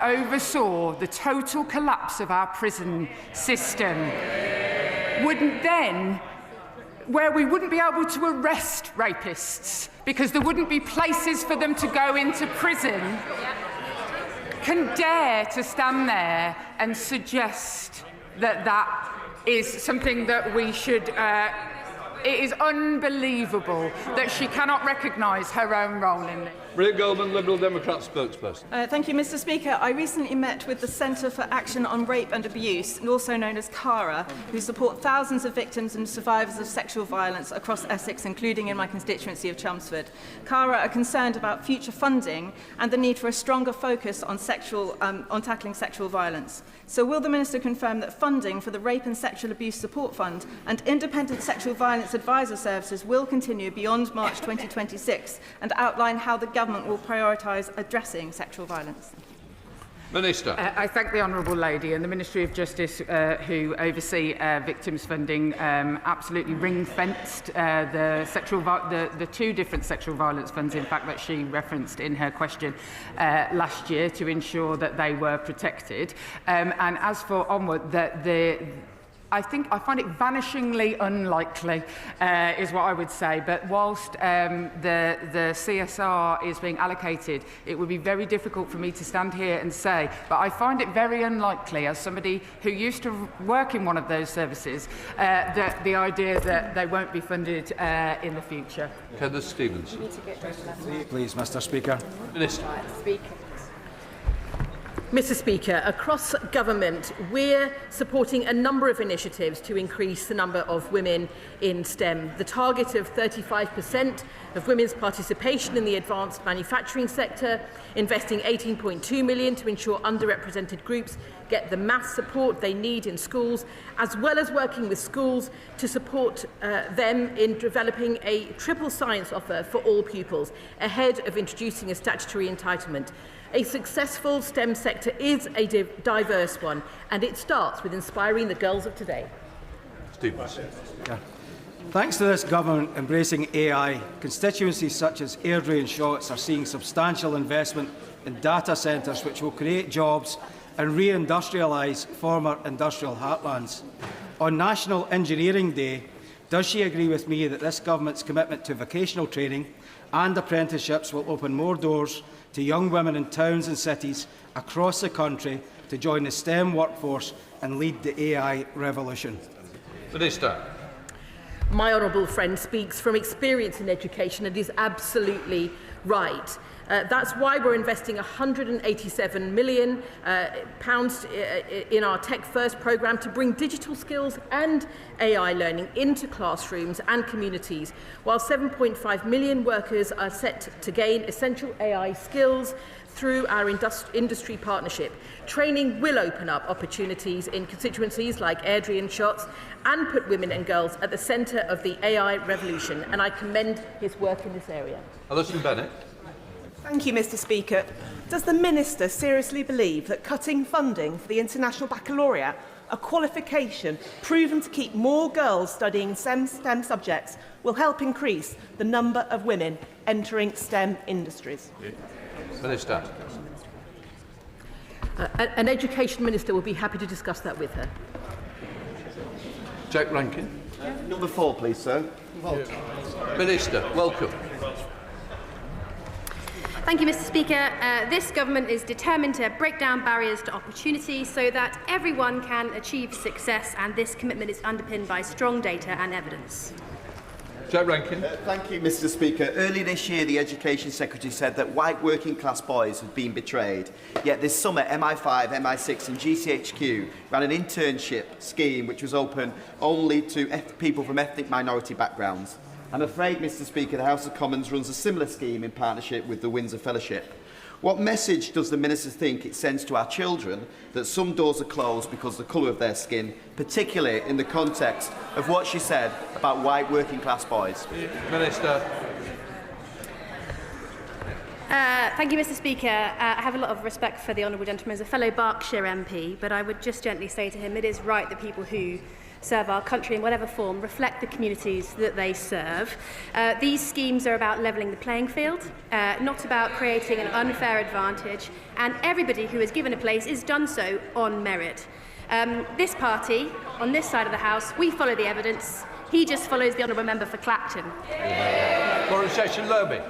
oversaw the total collapse of our prison system, wouldn't then, where we wouldn't be able to arrest rapists because there wouldn't be places for them to go into prison, can dare to stand there and suggest that that is something that we should... it is unbelievable that she cannot recognise her own role in this. Bria Goldman, Liberal Democrat spokesperson. Thank you, Mr. Speaker. I recently met with the Centre for Action on Rape and Abuse, also known as CARA, who support thousands of victims and survivors of sexual violence across Essex, including in my constituency of Chelmsford. CARA are concerned about future funding and the need for a stronger focus on tackling sexual violence. So will the Minister confirm that funding for the Rape and Sexual Abuse Support Fund and independent sexual violence advisor services will continue beyond March 2026 and outline how the government will prioritise addressing sexual violence? Minister. I thank the Honourable Lady and the Ministry of Justice who oversee victims funding absolutely ring-fenced the two different sexual violence funds, in fact, that she referenced in her question last year to ensure that they were protected. And as for Onward, I find it vanishingly unlikely, is what I would say. But whilst the CSR is being allocated, it would be very difficult for me to stand here and say, but I find it very unlikely, as somebody who used to work in one of those services, that the idea that they won't be funded in the future. Kenneth Stevens. Please, Mr. Speaker. Minister. Mr. Speaker, across government, we're supporting a number of initiatives to increase the number of women in STEM. The target of 35% of women's participation in the advanced manufacturing sector, investing £18.2 million to ensure underrepresented groups get the maths support they need in schools, as well as working with schools to support them in developing a triple science offer for all pupils, ahead of introducing a statutory entitlement. A successful STEM sector is a diverse one, and it starts with inspiring the girls of today. Stevens. Yeah. Thanks to this government embracing AI, constituencies such as Airdrie and Shotts are seeing substantial investment in data centres which will create jobs and re-industrialise former industrial heartlands. On National Engineering Day, does she agree with me that this government's commitment to vocational training and apprenticeships will open more doors to young women in towns and cities across the country to join the STEM workforce and lead the AI revolution? Minister. My honourable friend speaks from experience in education and is absolutely right. That's why we're investing £187 million in our Tech First programme to bring digital skills and AI learning into classrooms and communities, while 7.5 million workers are set to gain essential AI skills through our industry partnership. Training will open up opportunities in constituencies like Airdrie and Shotts and put women and girls at the centre of the AI revolution, and I commend his work in this area. Alison Bennett. Thank you, Mr. Speaker. Does the Minister seriously believe that cutting funding for the International Baccalaureate, a qualification proven to keep more girls studying STEM subjects, will help increase the number of women entering STEM industries? Minister. An Education Minister will be happy to discuss that with her. Jack Rankin. Number 4, please, sir. Minister, welcome. Thank you, Mr. Speaker. This government is determined to break down barriers to opportunity so that everyone can achieve success, and this commitment is underpinned by strong data and evidence. Jack Rankin. Thank you, Mr. Speaker. Earlier this year, the Education Secretary said that white working-class boys had been betrayed. Yet this summer, MI5, MI6 and GCHQ ran an internship scheme which was open only to people from ethnic minority backgrounds. I'm afraid, Mr. Speaker, the House of Commons runs a similar scheme in partnership with the Windsor Fellowship. What message does the Minister think it sends to our children that some doors are closed because of the colour of their skin, particularly in the context of what she said about white working-class boys? Minister. Thank you, Mr. Speaker. I have a lot of respect for the honourable gentleman as a fellow Berkshire MP, but I would just gently say to him it is right that people who serve our country in whatever form reflect the communities that they serve. These schemes are about levelling the playing field, not about creating an unfair advantage, and everybody who is given a place is done so on merit. This party, on this side of the House, we follow the evidence. He just follows the Honourable Member for Clapton. Lammy.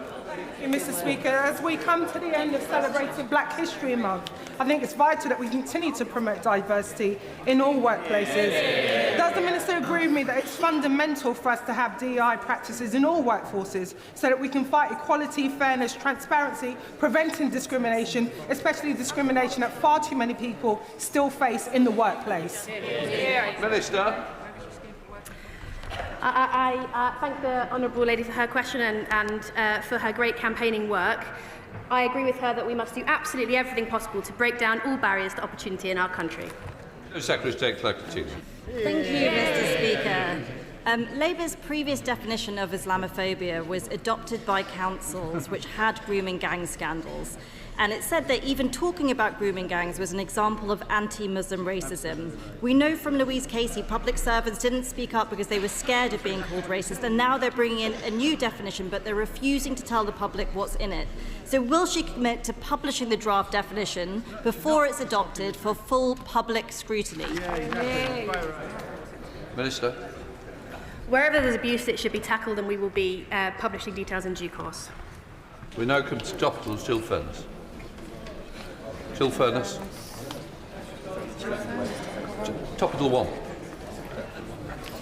Thank you, Mr. Speaker. As we come to the end of celebrating Black History Month, I think it's vital that we continue to promote diversity in all workplaces. Does the Minister agree with me that it's fundamental for us to have DEI practices in all workforces so that we can fight equality, fairness, transparency, preventing discrimination, especially discrimination that far too many people still face in the workplace? Minister. I thank the Honourable Lady for her question and for her great campaigning work. I agree with her that we must do absolutely everything possible to break down all barriers to opportunity in our country. Secretary of State Clapton. Thank you, Mr. Speaker. Labour's previous definition of Islamophobia was adopted by councils which had grooming gang scandals. And it said that even talking about grooming gangs was an example of anti-Muslim racism. We know from Louise Casey, public servants didn't speak up because they were scared of being called racist, and now they're bringing in a new definition, but they're refusing to tell the public what's in it. So will she commit to publishing the draft definition before it's adopted for full public scrutiny? Minister. Wherever there's abuse, it should be tackled, and we will be publishing details in due course. We now come to topical still fairness. Still fairness. Topical one.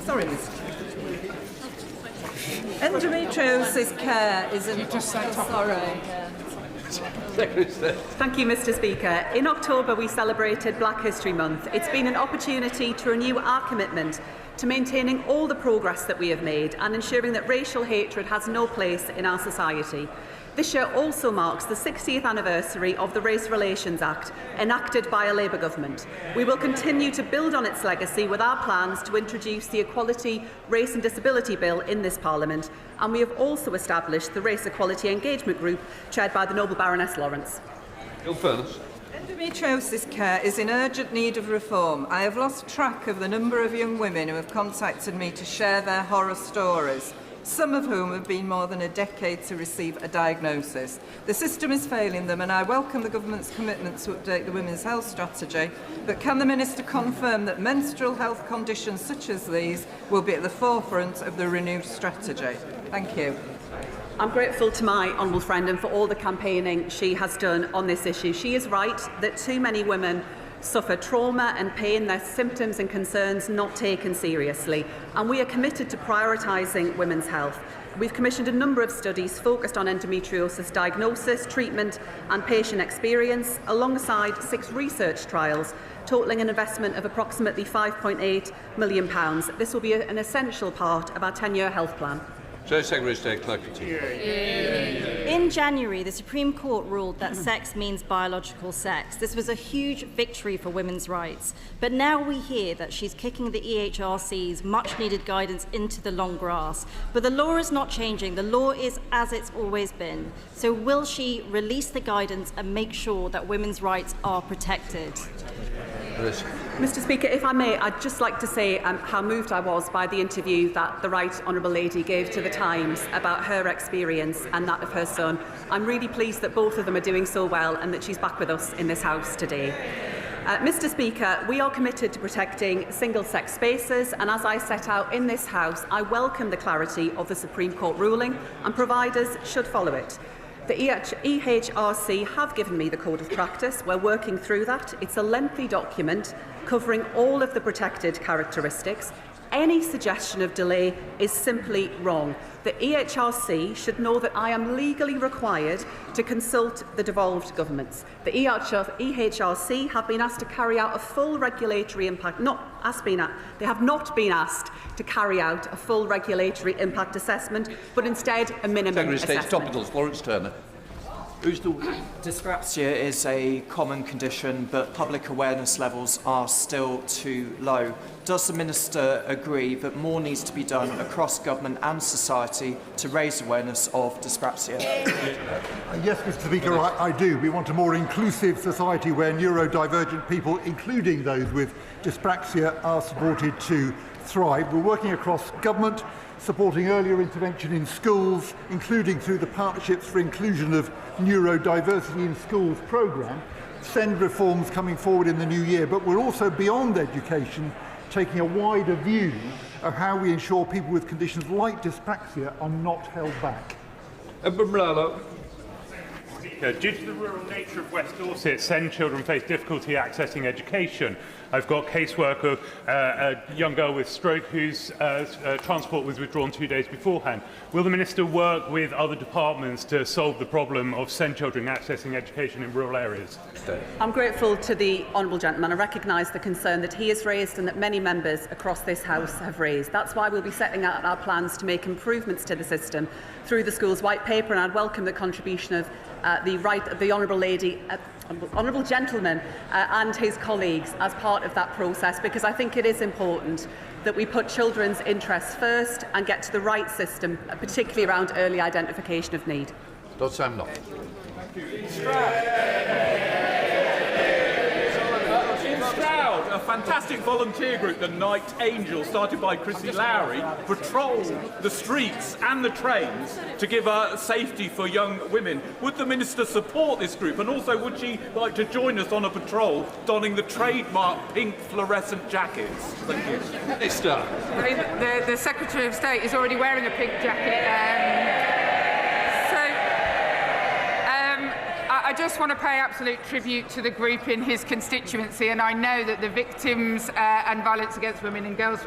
Sorry, Mr. Endometriosis care is an... Thank you, Mr. Speaker. In October, we celebrated Black History Month. It's been an opportunity to renew our commitment to maintaining all the progress that we have made and ensuring that racial hatred has no place in our society. This year also marks the 60th anniversary of the Race Relations Act, enacted by a Labour government. We will continue to build on its legacy with our plans to introduce the Equality, Race and Disability Bill in this Parliament, and we have also established the Race Equality Engagement Group, chaired by the Noble Baroness Lawrence. Endometriosis care is in urgent need of reform. I have lost track of the number of young women who have contacted me to share their horror stories, some of whom have been more than a decade to receive a diagnosis. The system is failing them, and I welcome the government's commitment to update the Women's Health Strategy, but can the Minister confirm that menstrual health conditions such as these will be at the forefront of the renewed strategy? Thank you. I'm grateful to my honourable friend and for all the campaigning she has done on this issue. She is right that too many women suffer trauma and pain, their symptoms and concerns not taken seriously, and we are committed to prioritising women's health. We've commissioned a number of studies focused on endometriosis diagnosis, treatment and patient experience, alongside 6 research trials totalling an investment of approximately £5.8 million. This will be an essential part of our 10-year health plan. Secretary of State Clapton. In January, the Supreme Court ruled that sex means biological sex. This was a huge victory for women's rights. But now we hear that she's kicking the EHRC's much-needed guidance into the long grass. But the law is not changing. The law is as it's always been. So will she release the guidance and make sure that women's rights are protected? Mr. Speaker, if I may, I'd just like to say how moved I was by the interview that the Right Honourable Lady gave to The Times about her experience and that of her son. I'm really pleased that both of them are doing so well and that she's back with us in this House today. Mr. Speaker, we are committed to protecting single-sex spaces, and as I set out in this House, I welcome the clarity of the Supreme Court ruling, and providers should follow it. The EHRC have given me the Code of Practice. We're working through that. It's a lengthy document covering all of the protected characteristics. Any suggestion of delay is simply wrong. The EHRC should know that I am legally required to consult the devolved governments. The EHRC have been asked to carry out a full regulatory impact, they have not been asked to carry out a full regulatory impact assessment, but instead a minimum assessment. Secretary of State Topicals, Florence Turner. Who's the... Dyspraxia is a common condition, but public awareness levels are still too low. Does the Minister agree that more needs to be done across government and society to raise awareness of dyspraxia? Yes, Mr. Speaker, I do. We want a more inclusive society where neurodivergent people, including those with dyspraxia, are supported to thrive. We're working across government, supporting earlier intervention in schools, including through the Partnerships for Inclusion of Neurodiversity in Schools programme, SEND reforms coming forward in the new year. But we're also, beyond education, taking a wider view of how we ensure people with conditions like dyspraxia are not held back. Due to the rural nature of West Dorset, SEND children face difficulty accessing education. I've got casework, a young girl with stroke whose transport was withdrawn 2 days beforehand. Will the Minister work with other departments to solve the problem of SEND children accessing education in rural areas? I'm grateful to the Honourable Gentleman. I recognise the concern that he has raised and that many members across this House have raised. That's why we'll be setting out our plans to make improvements to the system through the Schools White Paper, and I'd welcome the contribution of the Honourable Gentleman and his colleagues as part of that process, because I think it is important that we put children's interests first and get to the right system, particularly around early identification of need. A fantastic volunteer group, the Night Angels, started by Chrissy Lowry, patrol the streets and the trains to give safety for young women. Would the Minister support this group, and also would she like to join us on a patrol donning the trademark pink fluorescent jackets? Thank you. Minister. I mean, the Secretary of State is already wearing a pink jacket. I just want to pay absolute tribute to the group in his constituency, and I know that the Victims and Violence Against Women and Girls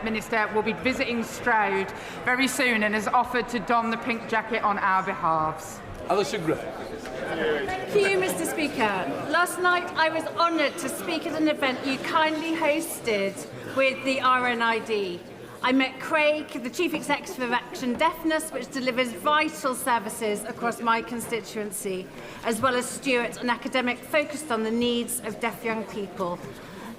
Minister will be visiting Stroud very soon and has offered to don the pink jacket on our behalves. Alison Gray. Thank you, Mr. Speaker. Last night I was honoured to speak at an event you kindly hosted with the RNID. I met Craig, the Chief Executive of Action Deafness, which delivers vital services across my constituency, as well as Stuart, an academic focused on the needs of deaf young people.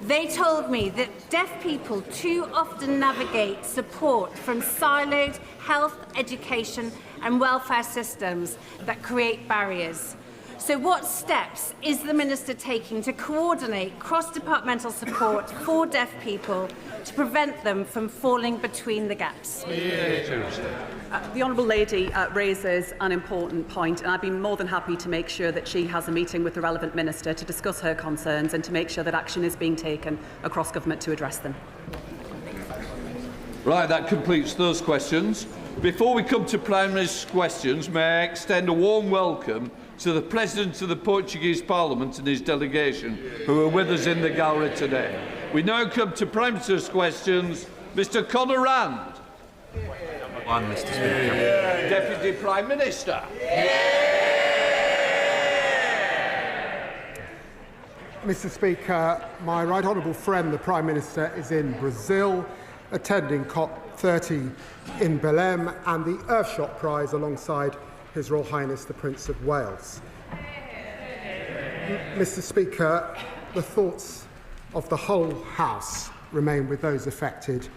They told me that deaf people too often navigate support from siloed health, education and welfare systems that create barriers. So what steps is the Minister taking to coordinate cross-departmental support for deaf people to prevent them from falling between the gaps? The Honourable Lady raises an important point, and I'd be more than happy to make sure that she has a meeting with the relevant Minister to discuss her concerns and to make sure that action is being taken across government to address them. Right, that completes those questions. Before we come to Prime Minister's questions, may I extend a warm welcome to the President of the Portuguese Parliament and his delegation, who are with us in the gallery today. We now come to Prime Minister's questions. Mr. Conor Rand. One, Mr. Speaker. Deputy Prime Minister. Mr. Speaker, my right honourable friend, the Prime Minister, is in Brazil, attending COP30 in Belém and the Earthshot Prize alongside His Royal Highness the Prince of Wales. Mr. Speaker, the thoughts of the whole House remain with those affected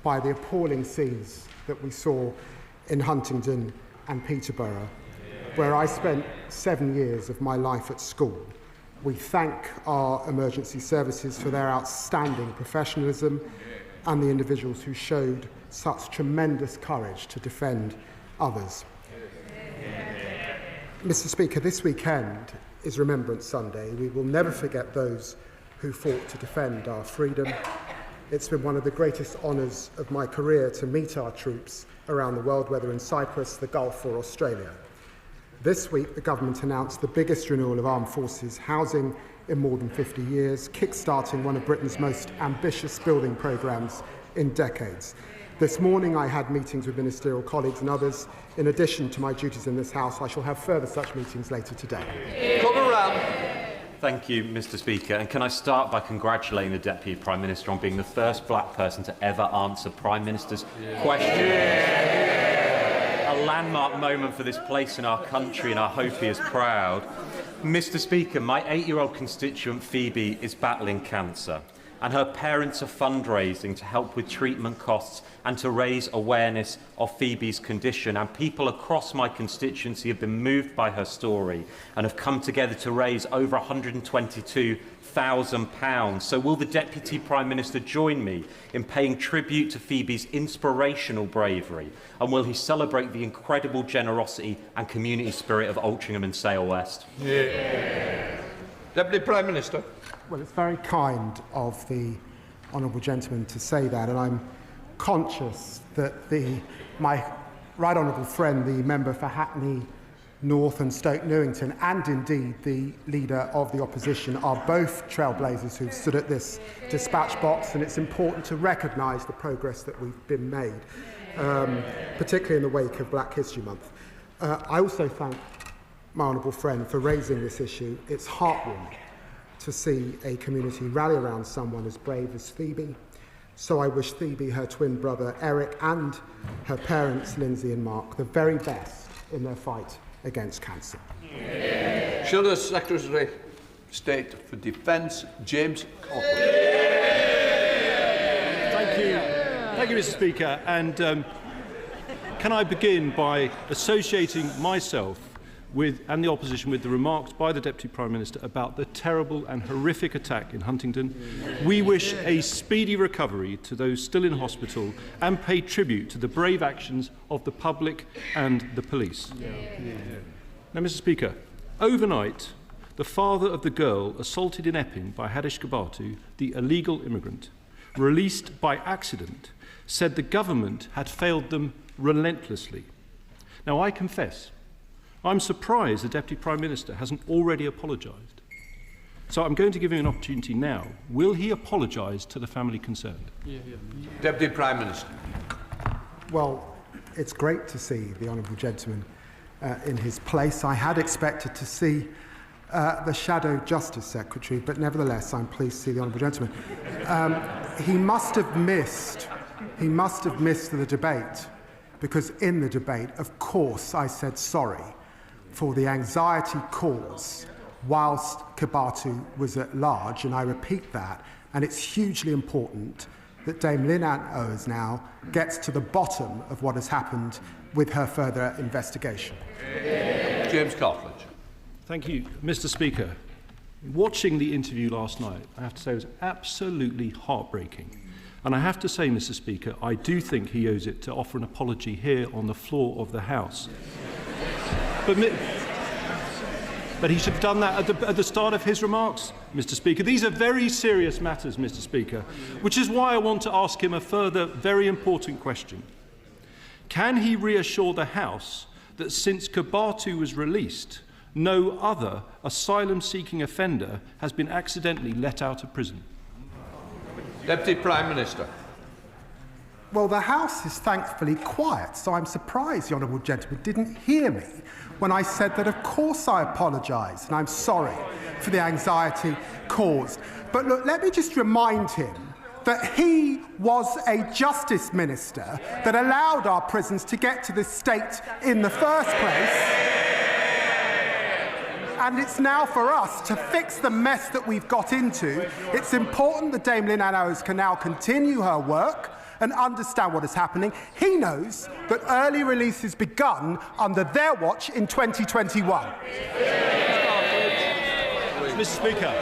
by the appalling scenes that we saw in Huntingdon and Peterborough, where I spent 7 years of my life at school. We thank our emergency services for their outstanding professionalism and the individuals who showed such tremendous courage to defend others. Mr. Speaker, this weekend is Remembrance Sunday. We will never forget those who fought to defend our freedom. It's been one of the greatest honours of my career to meet our troops around the world, whether in Cyprus, the Gulf or Australia. This week, the government announced the biggest renewal of armed forces housing in more than 50 years, kick-starting one of Britain's most ambitious building programmes in decades. This morning I had meetings with ministerial colleagues and others. In addition to my duties in this House, I shall have further such meetings later today. Thank you, Mr. Speaker. And can I start by congratulating the Deputy Prime Minister on being the first black person to ever answer Prime Minister's question. a landmark moment for this place in our country, and I hope he is proud. Mr. Speaker, my 8-year-old constituent Phoebe is battling cancer, and her parents are fundraising to help with treatment costs and to raise awareness of Phoebe's condition. And people across my constituency have been moved by her story and have come together to raise over £122,000. So will the Deputy Prime Minister join me in paying tribute to Phoebe's inspirational bravery? And will he celebrate the incredible generosity and community spirit of Altrincham and Sale West? Yeah. Deputy Prime Minister. Well, it's very kind of the honourable gentleman to say that, and I'm conscious that my right honourable friend, the member for Hackney North and Stoke Newington, and indeed the leader of the opposition, are both trailblazers who've stood at this dispatch box, and it's important to recognise the progress that we've been made, particularly in the wake of Black History Month. I also thank my honourable friend for raising this issue. It's heartwarming to see a community rally around someone as brave as Phoebe. So I wish Phoebe, her twin brother Eric, and her parents Lindsay and Mark the very best in their fight against cancer. Shall the Secretary of State for Defence, James Coughlin. Thank you, Mr. Speaker. And can I begin by associating myself and the opposition with the remarks by the Deputy Prime Minister about the terrible and horrific attack in Huntingdon. We wish a speedy recovery to those still in hospital and pay tribute to the brave actions of the public and the police. Now, Mr. Speaker, overnight, the father of the girl assaulted in Epping by Hadish Gabatu, the illegal immigrant, released by accident, said the government had failed them relentlessly. Now, I confess, I'm surprised the Deputy Prime Minister hasn't already apologised. So I'm going to give him an opportunity now. Will he apologise to the family concerned? Deputy Prime Minister. Well, it's great to see the honourable gentleman in his place. I had expected to see the Shadow Justice Secretary, but nevertheless I'm pleased to see the honourable gentleman. He must have missed the debate, because in the debate, of course, I said sorry for the anxiety caused whilst Kibatu was at large, and I repeat that, and it's hugely important that Dame Lynn Ann Owers now gets to the bottom of what has happened with her further investigation. James Coughlin. Thank you, Mr. Speaker. Watching the interview last night, I have to say it was absolutely heartbreaking. And I have to say, Mr. Speaker, I do think he owes it to offer an apology here on the floor of the House. But he should have done that at the start of his remarks, Mr. Speaker. These are very serious matters, Mr. Speaker, which is why I want to ask him a further very important question. Can he reassure the House that since Kibatu was released, no other asylum-seeking offender has been accidentally let out of prison? Deputy Prime Minister. Well, the House is thankfully quiet, so I'm surprised the honourable gentleman didn't hear me when I said that of course I apologise and I'm sorry for the anxiety caused. But look, let me just remind him that he was a justice minister that allowed our prisons to get to this state in the first place. And it's now for us to fix the mess that we've got into. It's important that Dame Lynn Ann Owers can now continue her work and understand what is happening. He knows that early release has begun under their watch in 2021. Mr. Speaker,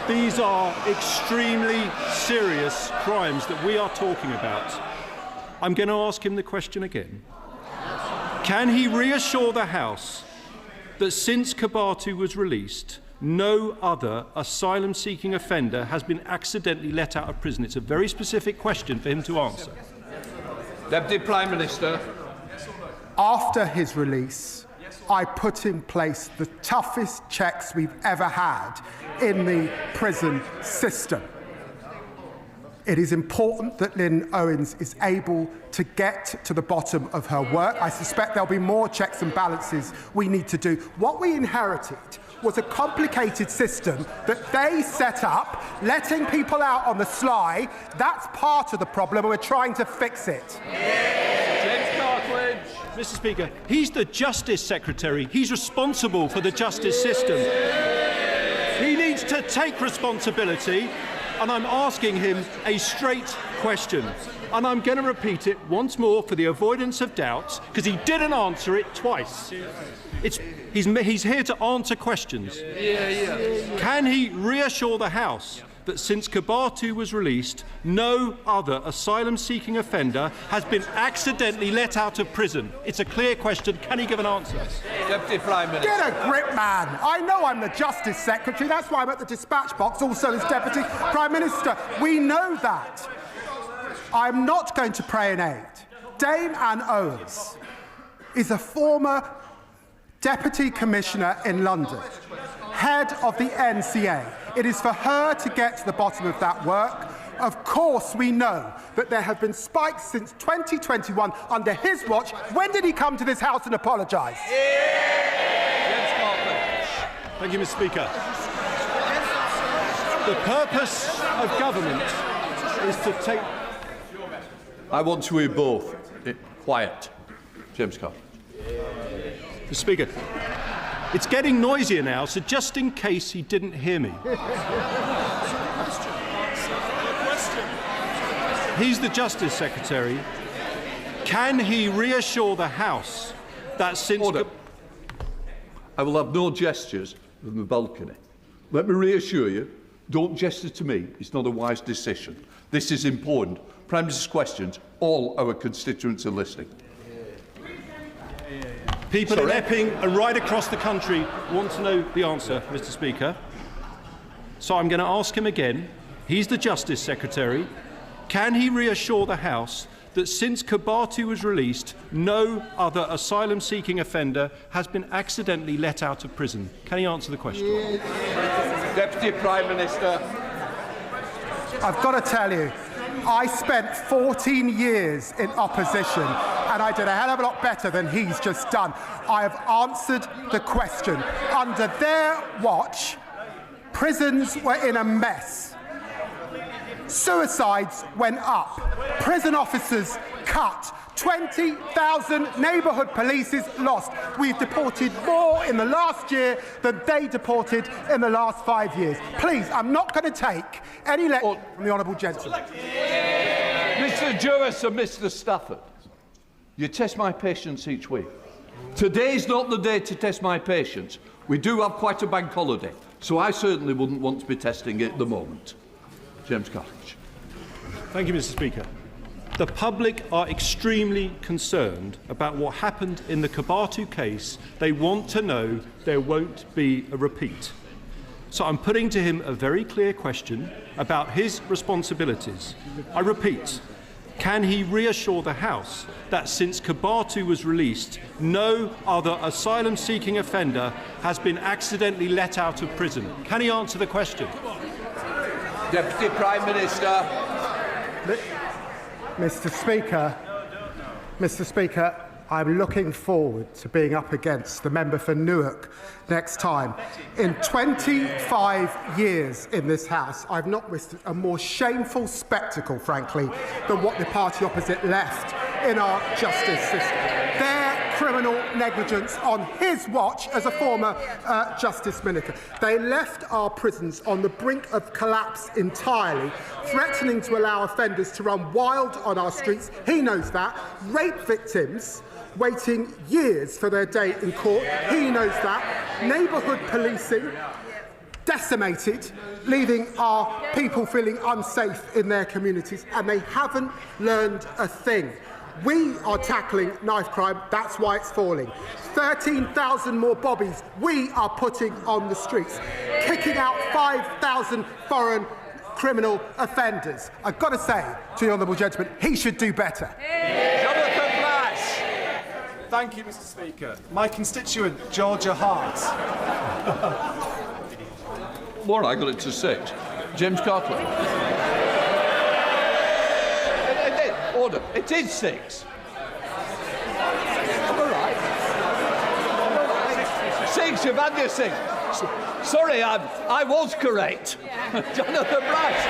these are extremely serious crimes that we are talking about. I'm going to ask him the question again. Can he reassure the House that since Kibatu was released, no other asylum-seeking offender has been accidentally let out of prison? It's a very specific question for him to answer. Deputy Prime Minister. After his release, I put in place the toughest checks we've ever had in the prison system. It is important that Lynn Owens is able to get to the bottom of her work. I suspect there'll be more checks and balances we need to do. What we inherited was a complicated system that they set up, letting people out on the sly. That's part of the problem, and we're trying to fix it. James Cartledge. Mr. Speaker, he's the Justice Secretary. He's responsible for the justice system. He needs to take responsibility, and I'm asking him a straight question. And I'm going to repeat it once more for the avoidance of doubt, because he didn't answer it twice. He's here to answer questions. Can he reassure the House that since Kabatu was released, no other asylum-seeking offender has been accidentally let out of prison? It's a clear question. Can he give an answer? Deputy Prime Minister. Get a grip, man. I know I'm the Justice Secretary. That's why I'm at the dispatch box, also as Deputy Prime Minister. We know that. I'm not going to pray in aid. Dame Anne Owens is a former Deputy Commissioner in London, head of the NCA. It is for her to get to the bottom of that work. Of course, we know that there have been spikes since 2021 under his watch. When did he come to this House and apologise? Thank you, Mr. Speaker. The purpose of government is to take... I want to hear both. Quiet. James Carter. Mr. Speaker, it's getting noisier now, so just in case he didn't hear me. He's the Justice Secretary. Can he reassure the House that since... Order. I will have no gestures from the balcony. Let me reassure you, don't gesture to me. It's not a wise decision. This is important. Prime Minister's questions, all our constituents are listening. People in Epping and right across the country want to know the answer, Mr. Speaker. So I'm going to ask him again. He's the Justice Secretary. Can he reassure the House that since Kabatu was released, no other asylum-seeking offender has been accidentally let out of prison? Can he answer the question? Deputy Prime Minister. I've got to tell you, I spent 14 years in opposition and I did a hell of a lot better than he's just done. I have answered the question. Under their watch, prisons were in a mess. Suicides went up. Prison officers cut. 20,000 neighbourhood polices lost. We've deported more in the last year than they deported in the last 5 years. Please, I'm not going to take any lecture from the honourable gentleman. Mr. Jewis and Mr. Stafford, you test my patience each week. Today's not the day to test my patience. We do have quite a bank holiday, so I certainly wouldn't want to be testing it at the moment. James Cartledge. Thank you, Mr. Speaker. The public are extremely concerned about what happened in the Kabatu case. They want to know there won't be a repeat. So I'm putting to him a very clear question about his responsibilities. I repeat, can he reassure the House that since Kabatu was released, no other asylum-seeking offender has been accidentally let out of prison? Can he answer the question? Deputy Prime Minister. Mr. Speaker, I'm looking forward to being up against the member for Newark next time. In 25 years in this House, I've not witnessed a more shameful spectacle, frankly, than what the party opposite left in our justice system. Their criminal negligence on his watch as a former Justice Minister. They left our prisons on the brink of collapse entirely, threatening to allow offenders to run wild on our streets. He knows that. Rape victims waiting years for their day in court. He knows that. Neighbourhood policing decimated, leaving our people feeling unsafe in their communities, and they haven't learned a thing. We are tackling knife crime, that's why it's falling. 13,000 more bobbies we are putting on the streets, kicking out 5,000 foreign criminal offenders. I've got to say to the honourable gentleman, he should do better. Thank you, Mr. Speaker. My constituent, Georgia Hart. More, I got it to 6. James Cartledge. Order. It is 6. I'm all right. 6, you've had your 6. Sorry, I was correct. Jonathan Brash.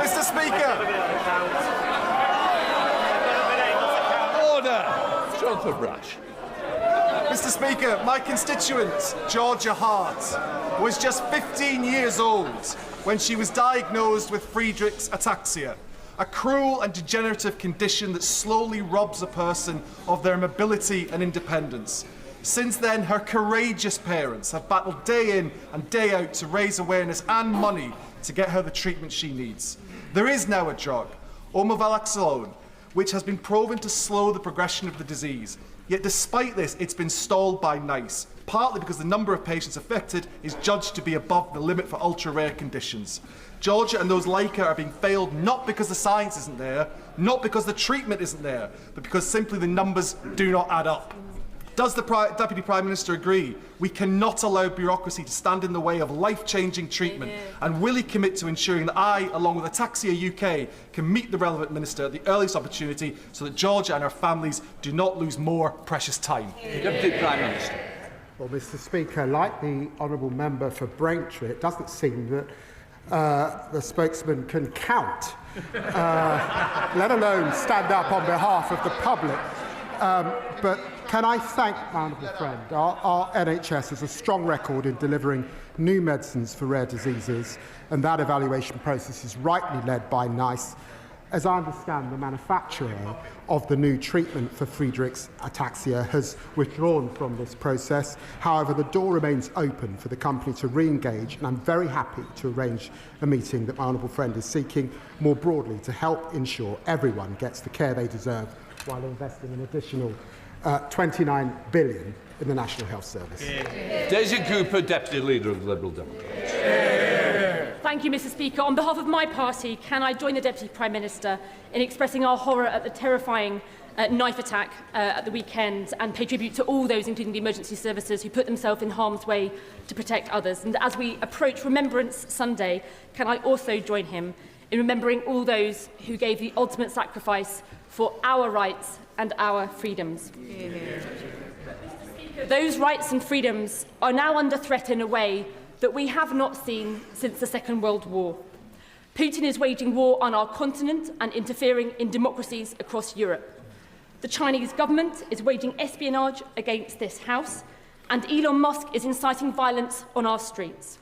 Mr. Speaker. Order. Jonathan Brash. Mr. Speaker, my constituent, Georgia Hart, was just 15 years old when she was diagnosed with Friedreich's ataxia, a cruel and degenerative condition that slowly robs a person of their mobility and independence. Since then, her courageous parents have battled day in and day out to raise awareness and money to get her the treatment she needs. There is now a drug, omaveloxolone, which has been proven to slow the progression of the disease. Yet despite this, it's been stalled by NICE, partly because the number of patients affected is judged to be above the limit for ultra-rare conditions. Georgia and those like her are being failed not because the science isn't there, not because the treatment isn't there, but because simply the numbers do not add up. Does the Deputy Prime Minister agree we cannot allow bureaucracy to stand in the way of life-changing treatment? And will he commit to ensuring that I, along with Ataxia UK, can meet the relevant minister at the earliest opportunity so that Georgia and her families do not lose more precious time? Deputy Prime Minister. Well, Mr. Speaker, like the honourable member for Braintree, it doesn't seem that the spokesman can count, let alone stand up on behalf of the public. But can I thank my honourable friend? Our NHS has a strong record in delivering new medicines for rare diseases, and that evaluation process is rightly led by NICE. As I understand, the manufacturer of the new treatment for Friedreich's ataxia has withdrawn from this process. However, the door remains open for the company to re-engage, and I'm very happy to arrange a meeting that my honourable friend is seeking more broadly to help ensure everyone gets the care they deserve while investing an additional £29 billion in the National Health Service. Daisy Cooper, Deputy Leader of the Liberal Democrats. Thank you, Mr. Speaker. On behalf of my party, can I join the Deputy Prime Minister in expressing our horror at the terrifying knife attack at the weekend and pay tribute to all those, including the emergency services, who put themselves in harm's way to protect others. And as we approach Remembrance Sunday, can I also join him in remembering all those who gave the ultimate sacrifice for our rights and our freedoms. Those rights and freedoms are now under threat in a way that we have not seen since the Second World War. Putin is waging war on our continent and interfering in democracies across Europe. The Chinese government is waging espionage against this House, and Elon Musk is inciting violence on our streets.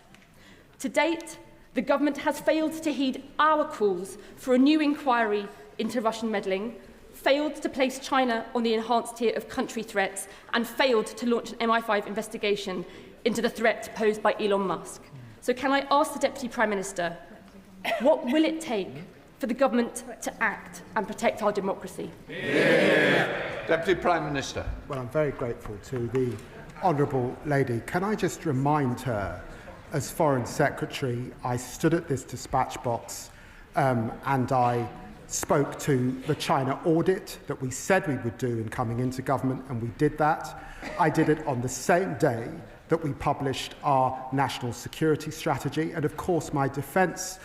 To date, the government has failed to heed our calls for a new inquiry into Russian meddling, failed to place China on the enhanced tier of country threats, and failed to launch an MI5 investigation into the threat posed by Elon Musk. So can I ask the Deputy Prime Minister, what will it take for the government to act and protect our democracy? Deputy Prime Minister. Well, I'm very grateful to the honourable lady. Can I just remind her, as Foreign Secretary, I stood at this dispatch box and I spoke to the China audit that we said we would do in coming into government, and we did that. I did it on the same day that we published our national security strategy, and of course my defence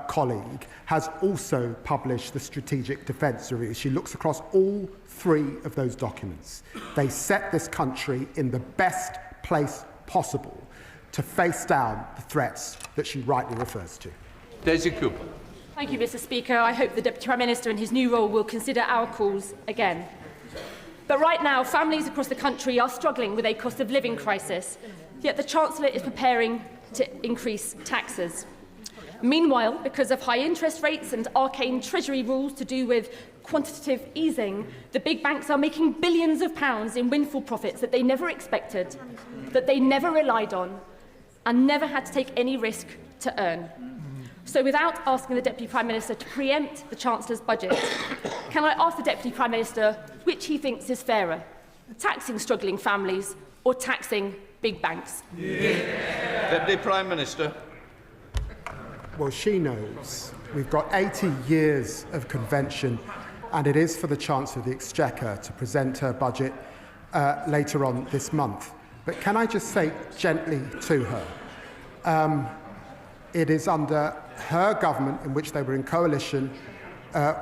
colleague has also published the Strategic Defence Review. She looks across all three of those documents. They set this country in the best place possible to face down the threats that she rightly refers to. Daisy Cooper. Thank you, Mr. Speaker. I hope the Deputy Prime Minister in his new role will consider our calls again. But right now, families across the country are struggling with a cost of living crisis, yet the Chancellor is preparing to increase taxes. Meanwhile, because of high interest rates and arcane Treasury rules to do with quantitative easing, the big banks are making billions of pounds in windfall profits that they never expected, that they never relied on, and never had to take any risk to earn. So without asking the Deputy Prime Minister to preempt the Chancellor's budget, can I ask the Deputy Prime Minister which he thinks is fairer, taxing struggling families or taxing big banks? Deputy Prime Minister. Well, she knows. We've got 80 years of convention, and it is for the Chancellor of the Exchequer to present her budget later on this month. But can I just say gently to her, it is under her government, in which they were in coalition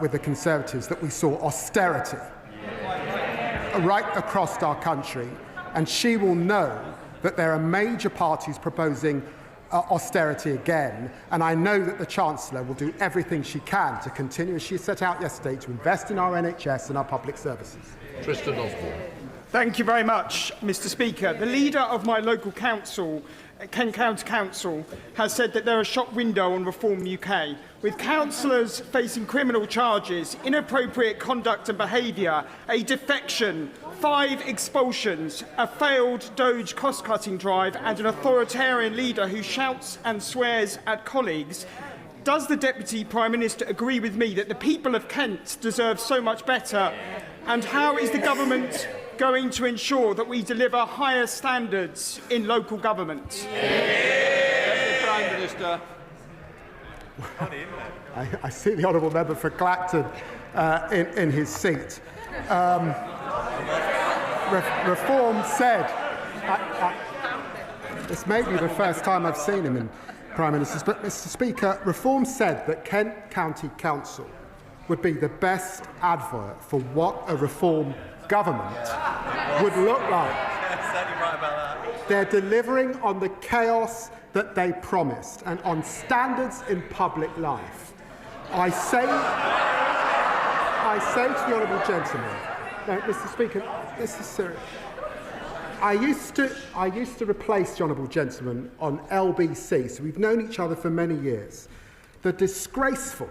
with the Conservatives, that we saw austerity right across our country. And she will know that there are major parties proposing austerity again, and I know that the Chancellor will do everything she can to continue, as she set out yesterday, to invest in our NHS and our public services. Tristan Osborne. Thank you very much, Mr. Speaker. The leader of my local council, Kent County Council, has said that there is a shop window on Reform UK, with councillors facing criminal charges, inappropriate conduct and behaviour, a defection, 5 expulsions, a failed Doge cost-cutting drive and an authoritarian leader who shouts and swears at colleagues. Does the Deputy Prime Minister agree with me that the people of Kent deserve so much better? And how is the government going to ensure that we deliver higher standards in local government? Deputy Prime Minister. I see the honourable member for Clacton in his seat. Reform said, this may be the first time I've seen him in Prime Ministers, but Mr. Speaker, Reform said that Kent County Council would be the best advert for what a Reform government would look like. They're delivering on the chaos that they promised and on standards in public life. I say to the honourable gentleman, no, Mr. Speaker, this is serious. I used to replace the honourable gentleman on LBC, so we've known each other for many years. The disgraceful,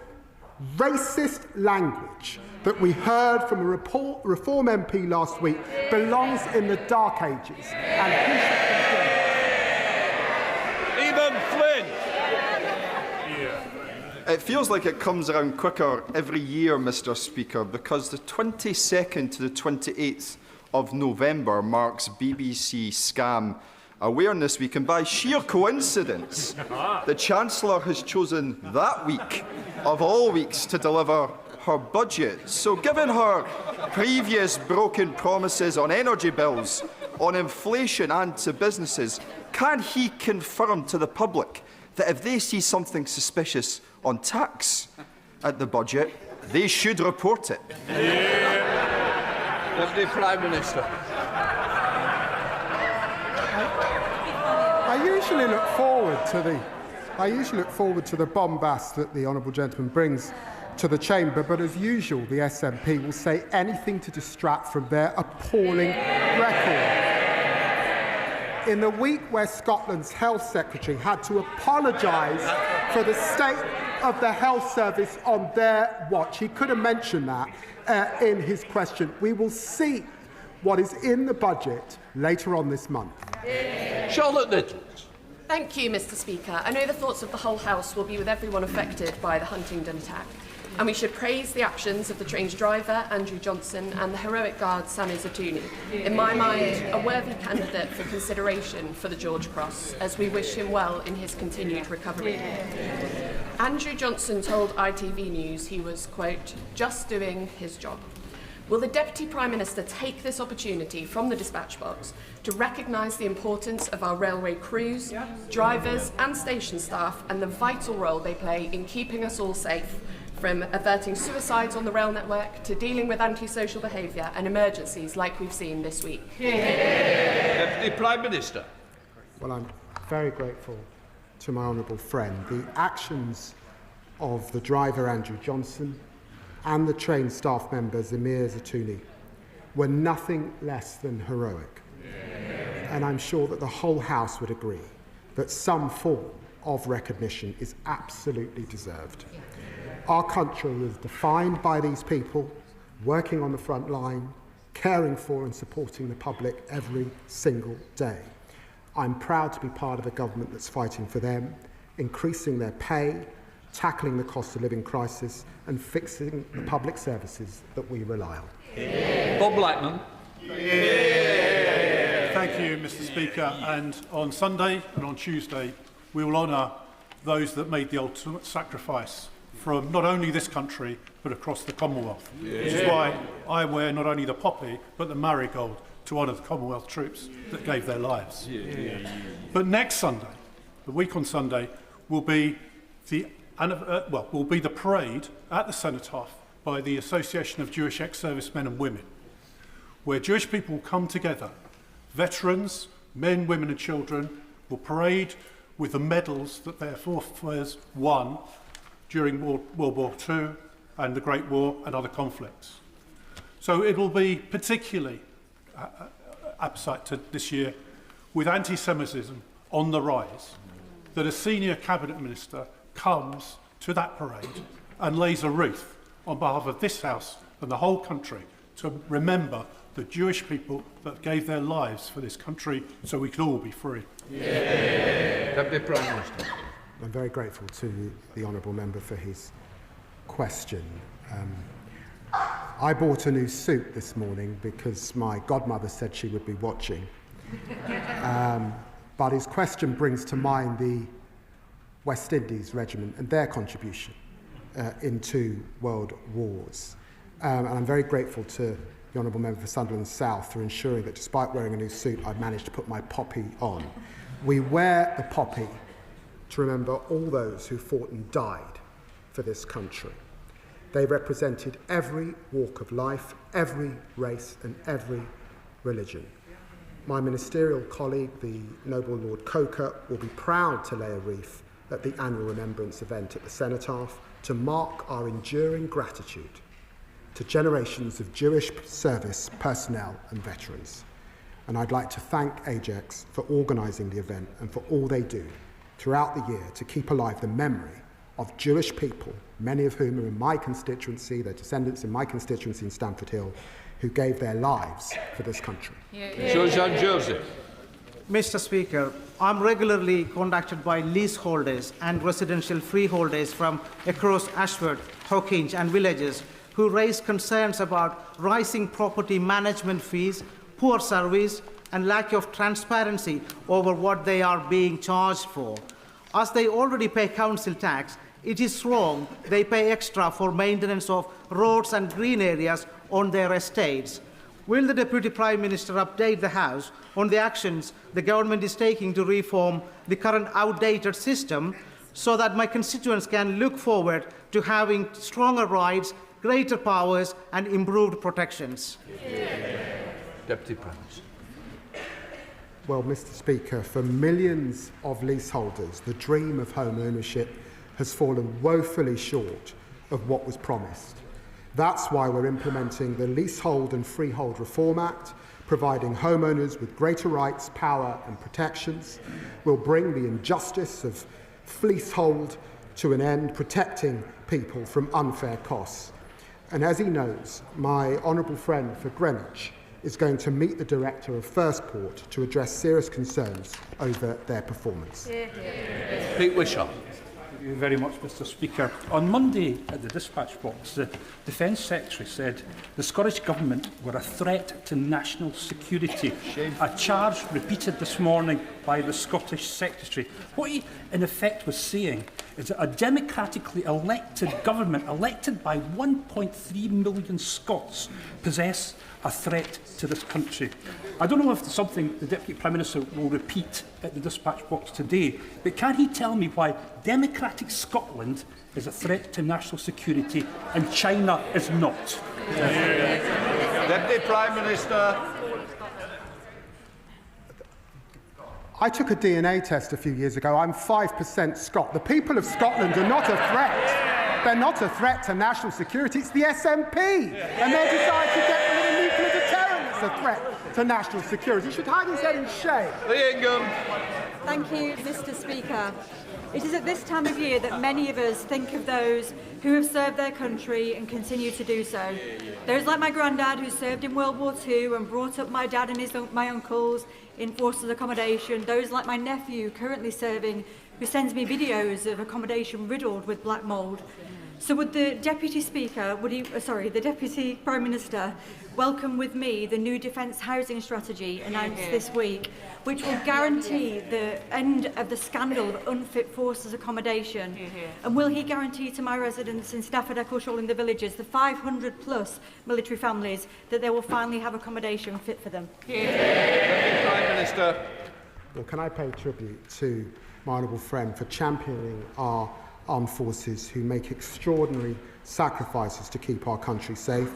racist language that we heard from a Reform MP last week belongs in the dark ages. And he should Even Flynn. It feels like it comes around quicker every year, Mr. Speaker, because the 22nd to the 28th of November marks BBC Scam Awareness Week, and by sheer coincidence, the Chancellor has chosen that week of all weeks to deliver her budget. So given her previous broken promises on energy bills, on inflation and to businesses, can he confirm to the public that if they see something suspicious on tax at the budget, they should report it? Deputy Prime Minister. I usually look forward to the bombast that the honourable gentleman brings to the chamber, but as usual, the SNP will say anything to distract from their appalling record. In the week where Scotland's Health Secretary had to apologise for the state of the health service on their watch, he could have mentioned that in his question. We will see what is in the budget later on this month. Charlotte Littles. Thank you, Mr. Speaker. I know the thoughts of the whole House will be with everyone affected by the Huntingdon attack, and we should praise the actions of the train's driver, Andrew Johnson, and the heroic guard, Sami Zatouni. In my mind, a worthy candidate for consideration for the George Cross, as we wish him well in his continued recovery. Andrew Johnson told ITV News he was, quote, just doing his job. Will the Deputy Prime Minister take this opportunity from the dispatch box to recognise the importance of our railway crews, drivers and station staff, and the vital role they play in keeping us all safe, from averting suicides on the rail network to dealing with antisocial behaviour and emergencies like we've seen this week? Deputy Prime Minister. Well, I'm very grateful to my honourable friend. The actions of the driver, Andrew Johnson, and the train staff member, Sami Zatouni, were nothing less than heroic. And I'm sure that the whole House would agree that some form of recognition is absolutely deserved. Our country is defined by these people, working on the front line, caring for and supporting the public every single day. I'm proud to be part of a government that's fighting for them, increasing their pay, tackling the cost of living crisis, and fixing the public services that we rely on. Bob Blackman. Thank you, Mr. Speaker. And on Sunday and on Tuesday, we will honour those that made the ultimate sacrifice from not only this country, but across the Commonwealth. Which is why I wear not only the poppy, but the marigold to honour the Commonwealth troops that gave their lives. But next Sunday, the week on Sunday, will be the parade at the Cenotaph by the Association of Jewish Ex-Servicemen and Women, where Jewish people will come together. Veterans, men, women and children will parade with the medals that their forefathers won during World War II and the Great War and other conflicts. So it will be particularly apposite to this year, with anti-Semitism on the rise, that a senior cabinet minister comes to that parade and lays a wreath on behalf of this House and the whole country to remember the Jewish people that gave their lives for this country so we could all be free. Deputy Prime Minister. I'm very grateful to the honourable member for his question. I bought a new suit this morning because my godmother said she would be watching. But his question brings to mind the West Indies Regiment and their contribution in 2 world wars. And I'm very grateful to the honourable member for Sunderland South for ensuring that despite wearing a new suit, I've managed to put my poppy on. We wear the poppy to remember all those who fought and died for this country. They represented every walk of life, every race and every religion. My ministerial colleague, the Noble Lord Coker, will be proud to lay a wreath at the annual Remembrance event at the Cenotaph to mark our enduring gratitude to generations of Jewish service personnel and veterans. And I'd like to thank Ajax for organising the event and for all they do throughout the year to keep alive the memory of Jewish people, many of whom are in my constituency, their descendants in my constituency in Stamford Hill, who gave their lives for this country. Susan Joseph. Mr. Speaker, I'm regularly contacted by leaseholders and residential freeholders from across Ashford, Hawkinge and villages who raise concerns about rising property management fees, poor service and lack of transparency over what they are being charged for. As they already pay council tax, it is wrong they pay extra for maintenance of roads and green areas on their estates. Will the Deputy Prime Minister update the House on the actions the government is taking to reform the current outdated system so that my constituents can look forward to having stronger rights, greater powers and improved protections? Deputy Prime Minister. Well, Mr. Speaker, for millions of leaseholders, the dream of home ownership has fallen woefully short of what was promised. That's why we're implementing the Leasehold and Freehold Reform Act, providing homeowners with greater rights, power and protections. We'll bring the injustice of fleecehold to an end, protecting people from unfair costs. And as he knows, my honourable friend for Greenwich is going to meet the director of First Port to address serious concerns over their performance. Pete Wishaw. Thank you very much, Mr. Speaker. On Monday at the dispatch box, the Defence Secretary said the Scottish Government were a threat to national security. A charge repeated this morning by the Scottish Secretary. What he, in effect, was saying is that a democratically elected government, elected by 1.3 million Scots, possess a threat to this country. I don't know if it's something the Deputy Prime Minister will repeat at the dispatch box today, but can he tell me why democratic Scotland is a threat to national security and China is not? Deputy Prime Minister. I took a DNA test a few years ago. I'm 5% Scot. The people of Scotland are not a threat. They're not a threat to national security. It's the SNP. And their desire to get rid of nuclear deterrent is a threat to national security. He should hide his head in shame. Lee Ingham. Thank you, Mr. Speaker. It is at this time of year that many of us think of those who have served their country and continue to do so. Those like my granddad who served in World War II and brought up my dad and my uncles in forces accommodation. Those like my nephew currently serving who sends me videos of accommodation riddled with black mould. So would the Deputy Speaker, the Deputy Prime Minister welcome with me the new Defence Housing Strategy announced this week, which will guarantee the end of the scandal of unfit forces accommodation? And will he guarantee to my residents in Stafford, Eccleshall and the villages, the 500 plus military families, that they will finally have accommodation fit for them? Prime Minister. Well, can I pay tribute to my honourable friend for championing our armed forces who make extraordinary sacrifices to keep our country safe.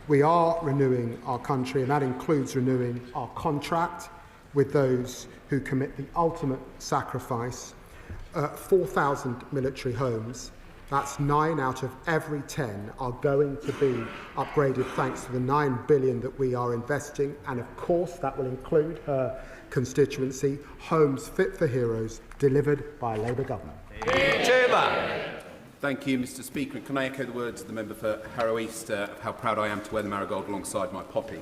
We are renewing our country, and that includes renewing our contract with those who commit the ultimate sacrifice. 4,000 military homes, that's 9 out of every 10, are going to be upgraded thanks to the $9 billion that we are investing, and of course that will include her constituency, homes fit for heroes, delivered by a Labour government. Thank you, Mr. Speaker. And can I echo the words of the member for Harrow East of how proud I am to wear the marigold alongside my poppy.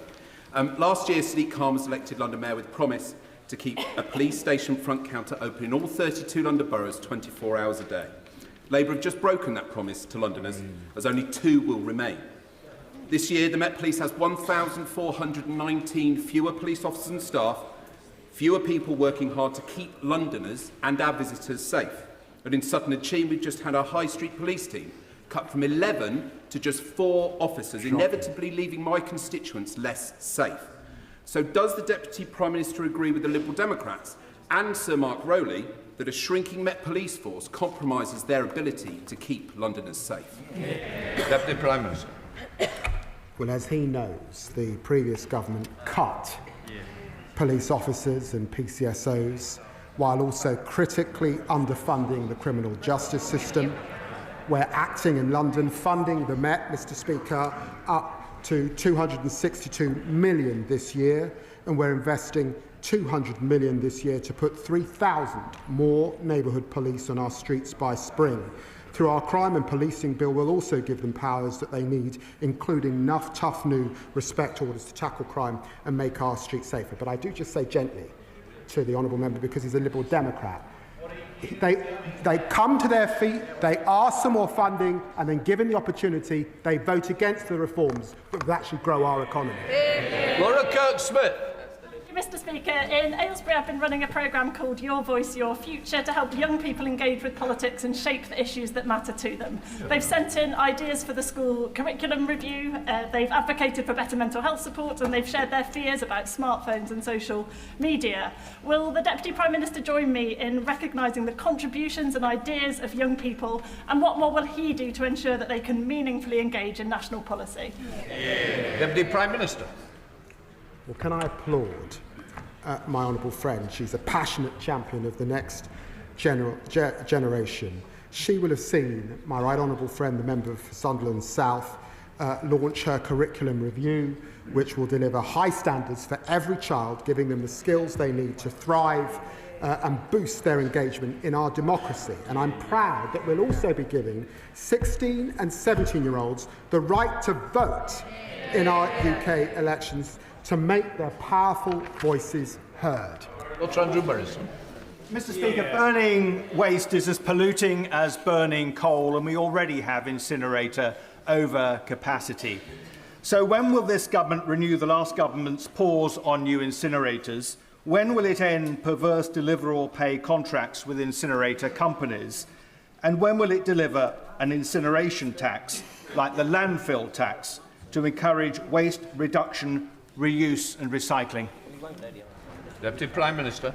Last year, Sadiq Khan was elected London Mayor with a promise to keep a police station front counter open in all 32 London boroughs 24 hours a day. Labour have just broken that promise to Londoners, as only 2 will remain. This year, the Met Police has 1,419 fewer police officers and staff, fewer people working hard to keep Londoners and our visitors safe. And in Sutton and Cheam, we've just had our High Street police team cut from 11 to just 4 officers, inevitably leaving my constituents less safe. So does the Deputy Prime Minister agree with the Liberal Democrats and Sir Mark Rowley that a shrinking Met Police force compromises their ability to keep Londoners safe? Deputy Prime Minister. Well, as he knows, the previous government cut police officers and PCSOs while also critically underfunding the criminal justice system. We're acting in London, funding the Met, Mr. Speaker, up to £262 million this year, and we're investing £200 million this year to put 3,000 more neighbourhood police on our streets by spring. Through our crime and policing bill, we'll also give them powers that they need, including enough tough new respect orders to tackle crime and make our streets safer. But I do just say gently to the honourable member, because he's a Liberal Democrat, they come to their feet, they ask for more funding, and then given the opportunity, they vote against the reforms that will actually grow our economy. Laura Kirk-Smith. Mr. Speaker, in Aylesbury I've been running a programme called Your Voice, Your Future to help young people engage with politics and shape the issues that matter to them. They've sent in ideas for the school curriculum review, they've advocated for better mental health support, and they've shared their fears about smartphones and social media. Will the Deputy Prime Minister join me in recognising the contributions and ideas of young people, and what more will he do to ensure that they can meaningfully engage in national policy? Deputy Prime Minister. Well, can I applaud my honourable friend? She's a passionate champion of the next generation. She will have seen my right honourable friend, the member for Sunderland South, launch her curriculum review, which will deliver high standards for every child, giving them the skills they need to thrive and boost their engagement in our democracy. And I'm proud that we'll also be giving 16 and 17-year-olds the right to vote in our UK elections, to make their powerful voices heard. Mr. Speaker, burning waste is as polluting as burning coal, and we already have incinerator overcapacity. So when will this government renew the last government's pause on new incinerators? When will it end perverse deliver or pay contracts with incinerator companies? And when will it deliver an incineration tax, like the landfill tax, to encourage waste reduction, reuse and recycling? Deputy Prime Minister.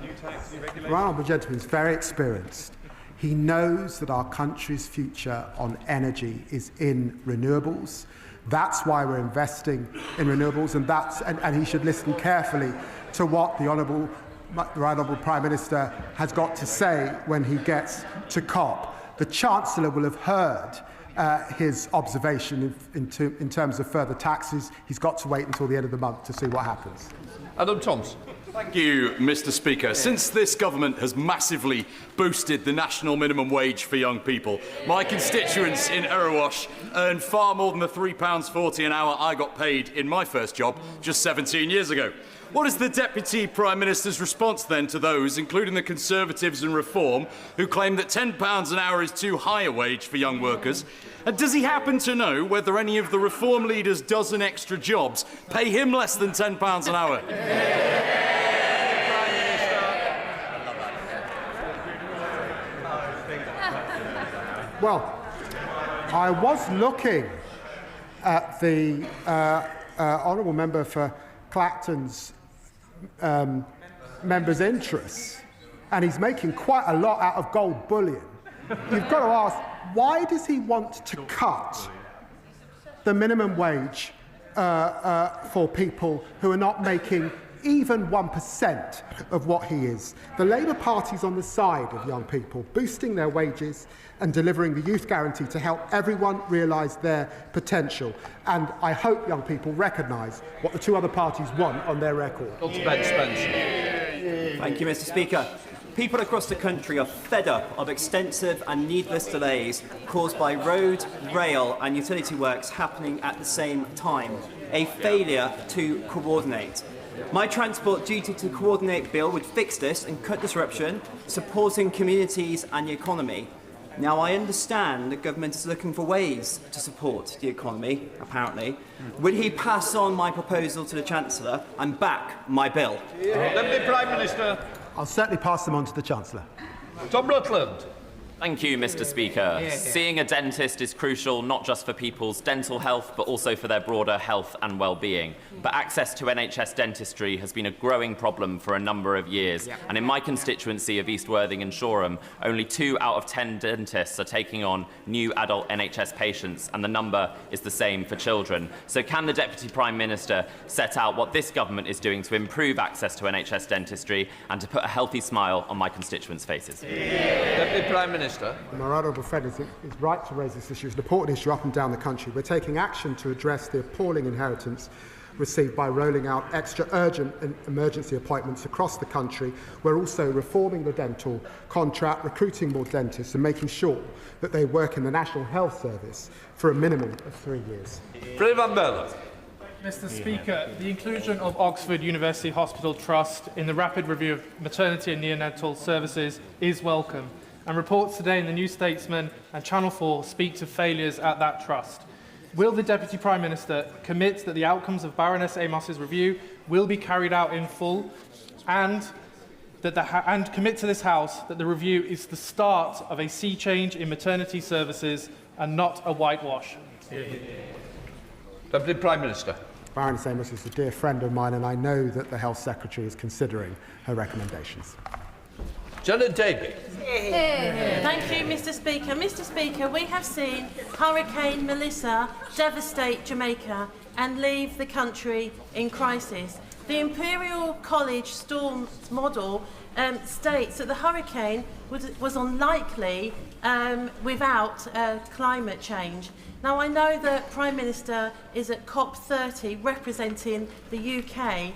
The honourable gentleman is very experienced. He knows that our country's future on energy is in renewables. That's why we're investing in renewables, and he should listen carefully to what the right honourable Prime Minister has got to say when he gets to COP. The Chancellor will have heard his observation in terms of further taxes. He's got to wait until the end of the month to see what happens. Adam Thompson. Thank you, Mr. Speaker. Since this government has massively boosted the national minimum wage for young people, my constituents in Erewash earn far more than the £3.40 an hour I got paid in my first job just 17 years ago. What is the Deputy Prime Minister's response then to those, including the Conservatives and Reform, who claim that £10 an hour is too high a wage for young workers? And does he happen to know whether any of the Reform leaders' dozen extra jobs pay him less than £10 an hour? Well, I was looking at the honourable member for Clacton's member's interests, and he's making quite a lot out of gold bullion. You've got to ask, why does he want to cut the minimum wage for people who are not making even 1% of what he is. The Labour Party's on the side of young people, boosting their wages and delivering the youth guarantee to help everyone realise their potential. And I hope young people recognise what the two other parties want on their record. Ben Spencer. Thank you, Mr. Speaker. People across the country are fed up of extensive and needless delays caused by road, rail and utility works happening at the same time, a failure to coordinate. My Transport Duty to Coordinate bill would fix this and cut disruption, supporting communities and the economy. Now, I understand the government is looking for ways to support the economy, apparently. Would he pass on my proposal to the Chancellor and back my bill? Deputy Prime Minister. I'll certainly pass them on to the Chancellor. Tom Rutland. Thank you, Mr. Speaker. Seeing a dentist is crucial not just for people's dental health, but also for their broader health and well-being. But access to NHS dentistry has been a growing problem for a number of years. And in my constituency of East Worthing and Shoreham, only 2 out of 10 dentists are taking on new adult NHS patients, and the number is the same for children. So can the Deputy Prime Minister set out what this government is doing to improve access to NHS dentistry and to put a healthy smile on my constituents' faces? Deputy Prime Minister. My honourable friend is right to raise this issue. It's an important issue up and down the country. We're taking action to address the appalling inheritance received by rolling out extra urgent and emergency appointments across the country. We're also reforming the dental contract, recruiting more dentists and making sure that they work in the National Health Service for a minimum of 3 years. Freddie Van Berlen. Mr. Speaker, the inclusion of Oxford University Hospital Trust in the rapid review of maternity and neonatal services is welcome. And reports today in the New Statesman and Channel 4 speak to failures at that trust. Will the Deputy Prime Minister commit that the outcomes of Baroness Amos's review will be carried out in full, and commit to this House that the review is the start of a sea change in maternity services and not a whitewash? Deputy Prime Minister. Baroness Amos is a dear friend of mine, and I know that the Health Secretary is considering her recommendations. Janet Davey. Thank you, Mr. Speaker. Mr. Speaker, we have seen Hurricane Melissa devastate Jamaica and leave the country in crisis. The Imperial College Storms model states that the hurricane was unlikely without climate change. Now, I know that Prime Minister is at COP30 representing the UK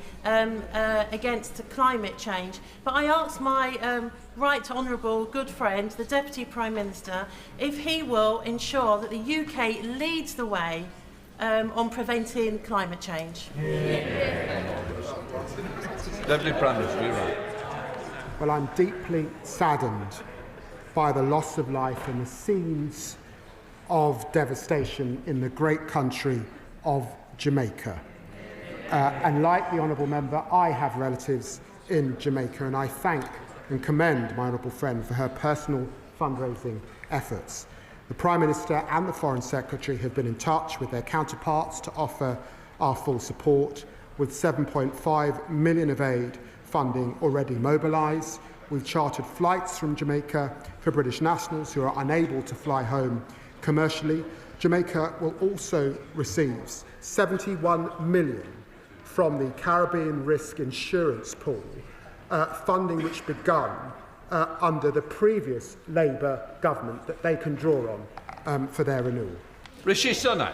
against climate change, but I asked my right honourable good friend, the Deputy Prime Minister, if he will ensure that the UK leads the way on preventing climate change. Deputy Prime Minister, you're right. Well, I'm deeply saddened by the loss of life and the scenes of devastation in the great country of Jamaica. And like the honourable member, I have relatives in Jamaica, and I thank and commend my honourable friend for her personal fundraising efforts. The Prime Minister and the Foreign Secretary have been in touch with their counterparts to offer our full support, with 7.5 million of aid funding already mobilised. We've chartered flights from Jamaica for British nationals who are unable to fly home commercially. Jamaica will also receive 71 million from the Caribbean Risk Insurance Pool, funding which begun under the previous Labour government that they can draw on for their renewal. Rishi Sunak.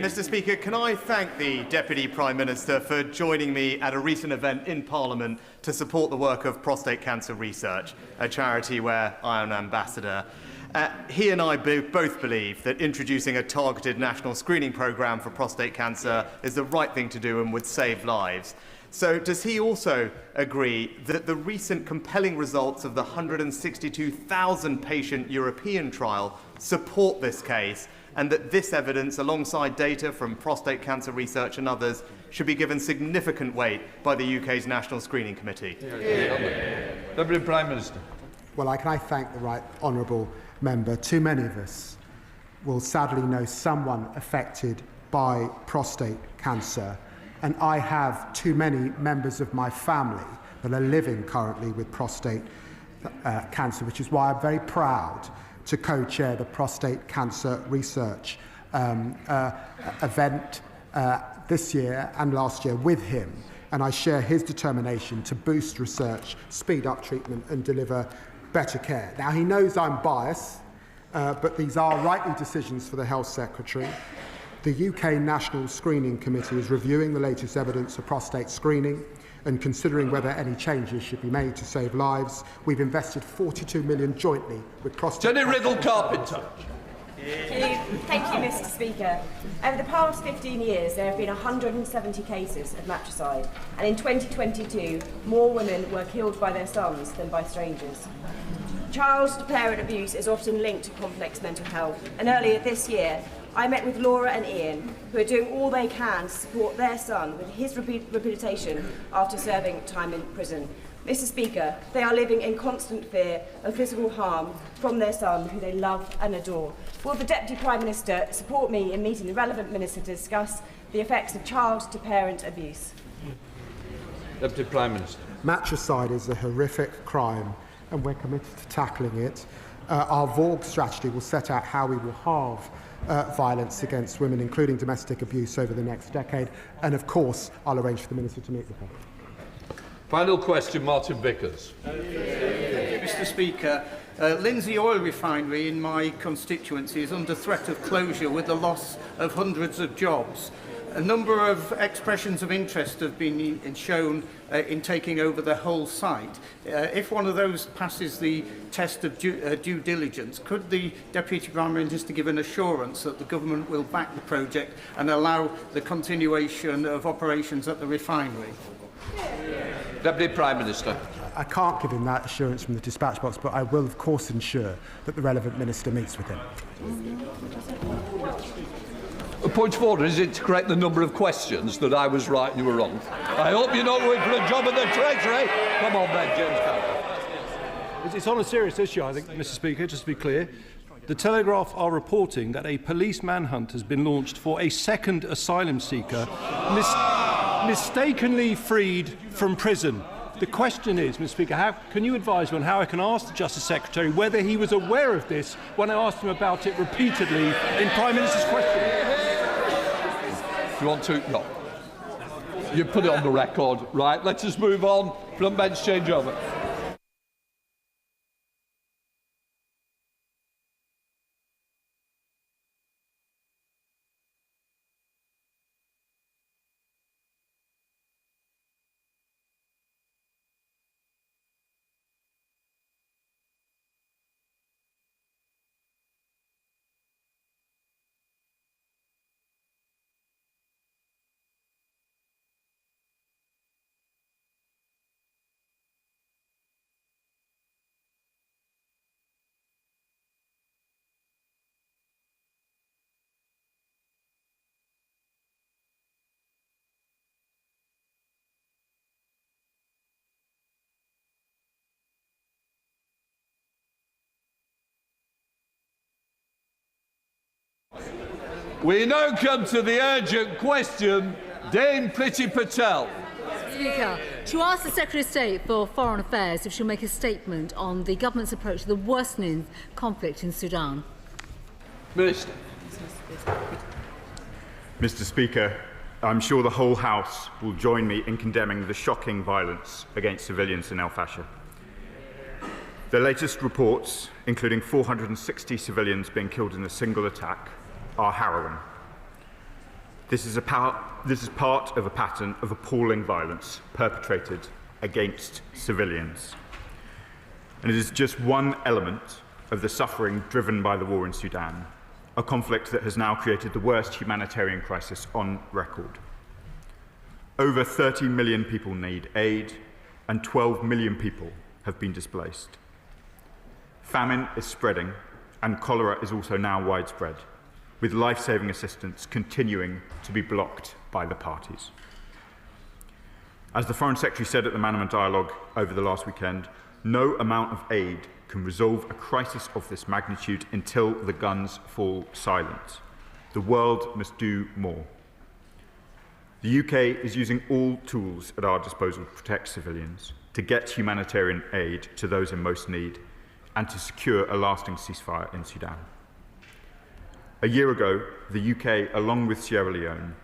Mr. Speaker, can I thank the Deputy Prime Minister for joining me at a recent event in Parliament to support the work of Prostate Cancer Research, a charity where I am an ambassador. He and I both believe that introducing a targeted national screening programme for prostate cancer is the right thing to do and would save lives. So does he also agree that the recent compelling results of the 162,000 patient European trial support this case, and that this evidence, alongside data from Prostate Cancer Research and others, should be given significant weight by the UK's National Screening Committee? Deputy Prime Minister. Well, can I thank the right honourable member. Too many of us will sadly know someone affected by prostate cancer, and I have too many members of my family that are living currently with prostate cancer, which is why I'm very proud to co-chair the Prostate Cancer Research event this year and last year with him, and I share his determination to boost research, speed up treatment and deliver better care. Now, he knows I'm biased, but these are rightly decisions for the Health Secretary. The UK National Screening Committee is reviewing the latest evidence of prostate screening and considering whether any changes should be made to save lives. We've invested £42 million jointly with prostate... Jenny Riddle-Carpenter. Thank you, Mr. Speaker. Over the past 15 years, there have been 170 cases of matricide, and in 2022, more women were killed by their sons than by strangers. Child-to-parent abuse is often linked to complex mental health, and earlier this year, I met with Laura and Ian, who are doing all they can to support their son with his rehabilitation after serving time in prison. Mr. Speaker, they are living in constant fear of physical harm from their son, who they love and adore. Will the Deputy Prime Minister support me in meeting the relevant minister to discuss the effects of child-to-parent abuse? Deputy Prime Minister. Matricide is a horrific crime, and we're committed to tackling it. Our VORG strategy will set out how we will halve violence against women, including domestic abuse, over the next decade. And of course, I'll arrange for the Minister to meet with her. Final question, Martin Vickers. Thank you, Mr. Speaker. Lindsay Oil Refinery in my constituency is under threat of closure with the loss of hundreds of jobs. A number of expressions of interest have been shown in taking over the whole site. If one of those passes the test of due diligence, could the Deputy Prime Minister give an assurance that the government will back the project and allow the continuation of operations at the refinery? Deputy Prime Minister. I can't give him that assurance from the dispatch box, but I will, of course, ensure that the relevant minister meets with him. A point of order, is it to correct the number of questions that I was right and you were wrong? I hope you're not going for a job at the Treasury. Come on then, James Cameron. It's on a serious issue, I think, Mr. Speaker, just to be clear. The Telegraph are reporting that a police manhunt has been launched for a second asylum seeker mistakenly freed from prison. The question is, Mr. Speaker, can you advise me on how I can ask the Justice Secretary whether he was aware of this when I asked him about it repeatedly in Prime Minister's question? You want to? No. You put it on the record. Right, let us move on. Front bench change over. We now come to the urgent question. Dame Priti Patel. Speaker, to ask the Secretary of State for Foreign Affairs if she'll make a statement on the government's approach to the worsening conflict in Sudan. Minister. Mr. Speaker, I'm sure the whole House will join me in condemning the shocking violence against civilians in El Fasher. The latest reports, including 460 civilians being killed in a single attack, are harrowing. This is part of a pattern of appalling violence perpetrated against civilians. And it is just one element of the suffering driven by the war in Sudan, a conflict that has now created the worst humanitarian crisis on record. Over 30 million people need aid, and 12 million people have been displaced. Famine is spreading, and cholera is also now widespread, with life-saving assistance continuing to be blocked by the parties. As the Foreign Secretary said at the Manama Dialogue over the last weekend, no amount of aid can resolve a crisis of this magnitude until the guns fall silent. The world must do more. The UK is using all tools at our disposal to protect civilians, to get humanitarian aid to those in most need, and to secure a lasting ceasefire in Sudan. A year ago, the UK, along with Sierra Leone,